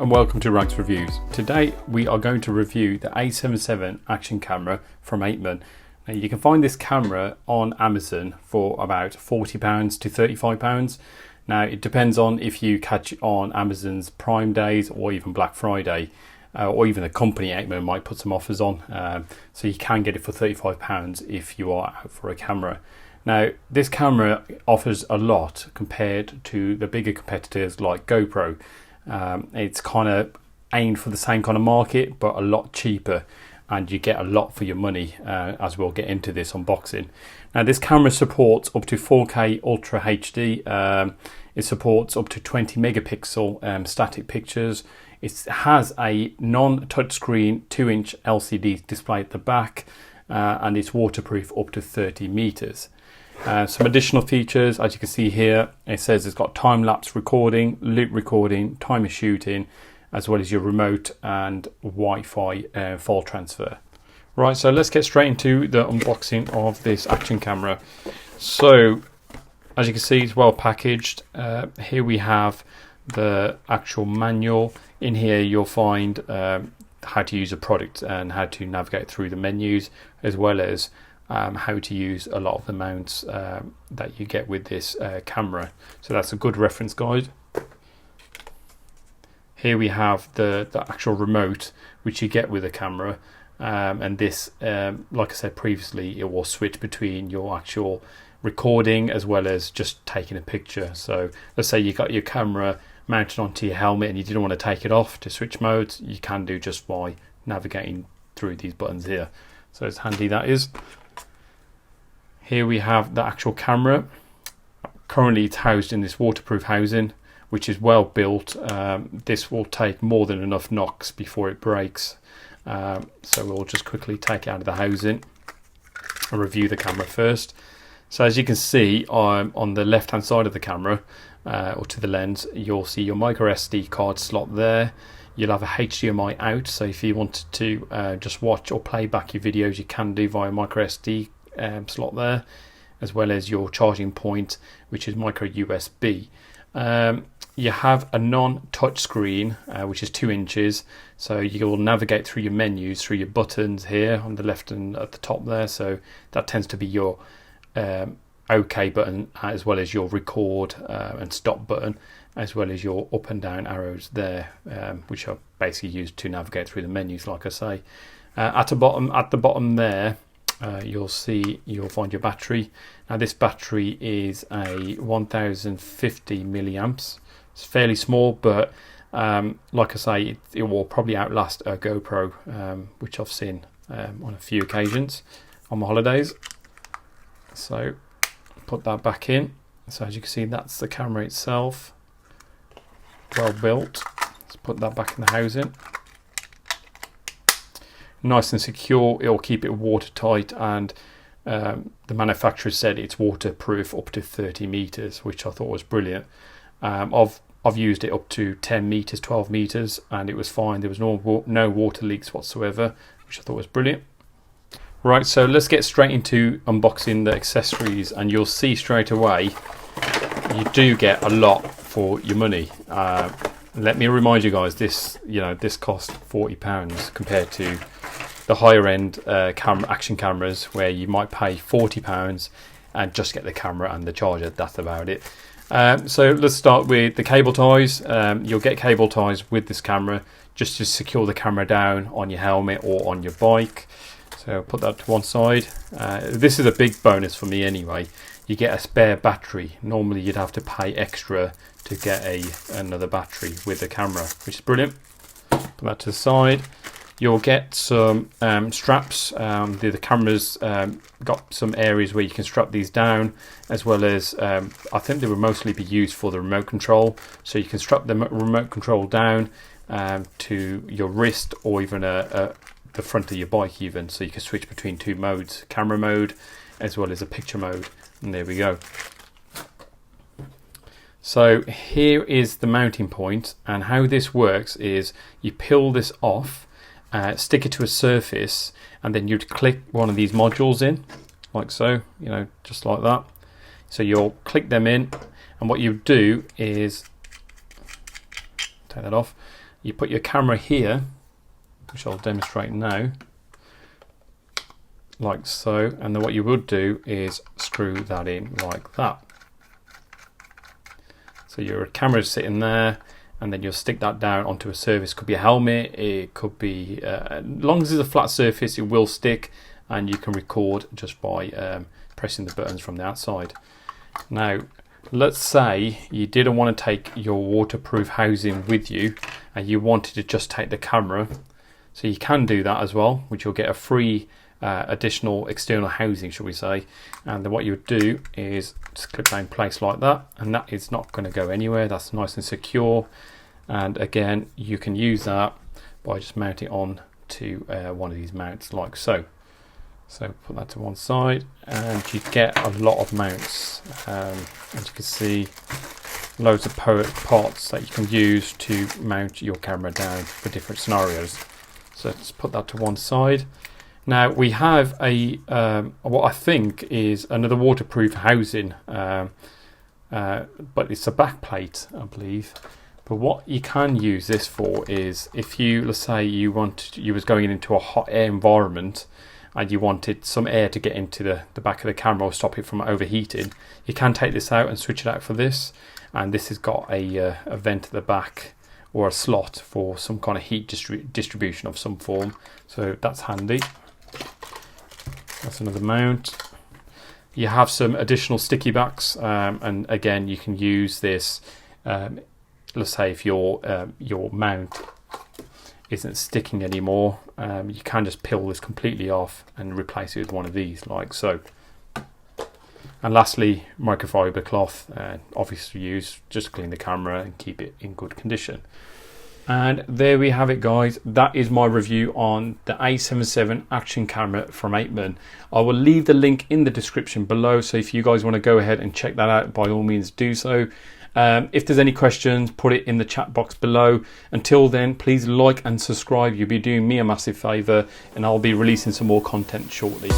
and welcome to Rags Reviews. Today we are going to review the A77 action camera from Apeman. Now you can find this camera on Amazon for about £40 to £35. Now it depends on if you catch it on Amazon's Prime Days or even Black Friday, or even the company Apeman might put some offers on. So you can get it for £35 if you are out for a camera. Now this camera offers a lot compared to the bigger competitors like GoPro. It's kind of aimed for the same kind of market but a lot cheaper, and you get a lot for your money, as we'll get into this unboxing. Now this camera supports up to 4K Ultra HD. It supports up to 20 megapixel static pictures. It has a non-touchscreen 2-inch LCD display at the back, and it's waterproof up to 30 meters. Some additional features, as you can see here, it says it's got time-lapse recording, loop recording, timer shooting, as well as your remote and Wi-Fi file transfer. Right, so let's get straight into the unboxing of this action camera. So, as you can see, it's well packaged. Here we have the actual manual. In here you'll find how to use a product and how to navigate through the menus, as well as how to use a lot of the mounts that you get with this camera. So that's a good reference guide. Here we have the actual remote which you get with the camera, and this, like I said previously, it will switch between your actual recording as well as just taking a picture. So let's say you got your camera mounted onto your helmet and you didn't want to take it off to switch modes, you can do just by navigating through these buttons here. So it's handy, that is. Here we have the actual camera. Currently it's housed in this waterproof housing, which is well built. This will take more than enough knocks before it breaks. So we'll just quickly take it out of the housing and review the camera first. So as you can see, on the left hand side of the camera, or to the lens, you'll see your micro SD card slot there. You'll have a HDMI out, so if you wanted to just watch or play back your videos, you can do via micro SD slot there, as well as your charging point, which is micro USB. You have a non-touch screen, which is 2 inches, so you will navigate through your menus through your buttons here on the left and at the top there. So that tends to be your OK button, as well as your record and stop button, as well as your up and down arrows there, which are basically used to navigate through the menus, like I say. At the bottom there, you'll find your battery. Now this battery is a 1050 milliamps. It's fairly small, but like I say, it will probably outlast a GoPro, which I've seen on a few occasions on my holidays. So put that back in. So as you can see, that's the camera itself, well built. Let's put that back in the housing. Nice and secure. It will keep it watertight, and the manufacturer said it's waterproof up to 30 meters, which I thought was brilliant. I've used it up to 10 meters, 12 meters, and it was fine. There was no water leaks whatsoever, which I thought was brilliant. Right, so let's get straight into unboxing the accessories, and you'll see straight away you do get a lot for your money. Let me remind you guys, this cost £40 compared to the higher end action cameras, where you might pay £40 and just get the camera and the charger. That's about it. So let's start with the cable ties. You'll get cable ties with this camera just to secure the camera down on your helmet or on your bike. So I'll put that to one side. This is a big bonus for me anyway. You get a spare battery. Normally you'd have to pay extra to get another battery with the camera, which is brilliant. Put that to the side. You'll get some straps. The camera's got some areas where you can strap these down, as well as I think they will mostly be used for the remote control. So you can strap the remote control down to your wrist, or even the front of your bike even, so you can switch between two modes, camera mode as well as a picture mode. And there we go. So here is the mounting point, and how this works is you peel this off, stick it to a surface, and then you'd click one of these modules in, like so, just like that. So you'll click them in, and what you do is take that off. you put your camera here, which I'll demonstrate now, like so, and then what you would do is screw that in like that. So your camera is sitting there, and then you'll stick that down onto a surface. It could be a helmet, it could be, as long as it's a flat surface, it will stick, and you can record just by pressing the buttons from the outside. Now, let's say you didn't want to take your waterproof housing with you, and you wanted to just take the camera. So you can do that as well, which you'll get a free additional external housing, shall we say. And then what you would do is just clip that in place like that, and that is not going to go anywhere. That's nice and secure. And again, you can use that by just mounting on to one of these mounts like so. So put that to one side, and you get a lot of mounts. As you can see, loads of parts that you can use to mount your camera down for different scenarios. So let's put that to one side. Now we have a what I think is another waterproof housing, but it's a back plate, I believe. But what you can use this for is if you, let's say you was going into a hot air environment and you wanted some air to get into the back of the camera or stop it from overheating, you can take this out and switch it out for this. And this has got a vent at the back, or a slot for some kind of heat distribution of some form. So that's handy. That's another mount. You have some additional sticky backs, and again you can use this. Let's say if your mount isn't sticking anymore, you can just peel this completely off and replace it with one of these like so. And lastly, microfiber cloth, obviously used just to clean the camera and keep it in good condition. And there we have it, guys. That is my review on the A77 action camera from Apeman. I will leave the link in the description below, so if you guys want to go ahead and check that out, by all means do so. If there's any questions, put it in the chat box below. Until then, please like and subscribe. You'll be doing me a massive favour, and I'll be releasing some more content shortly.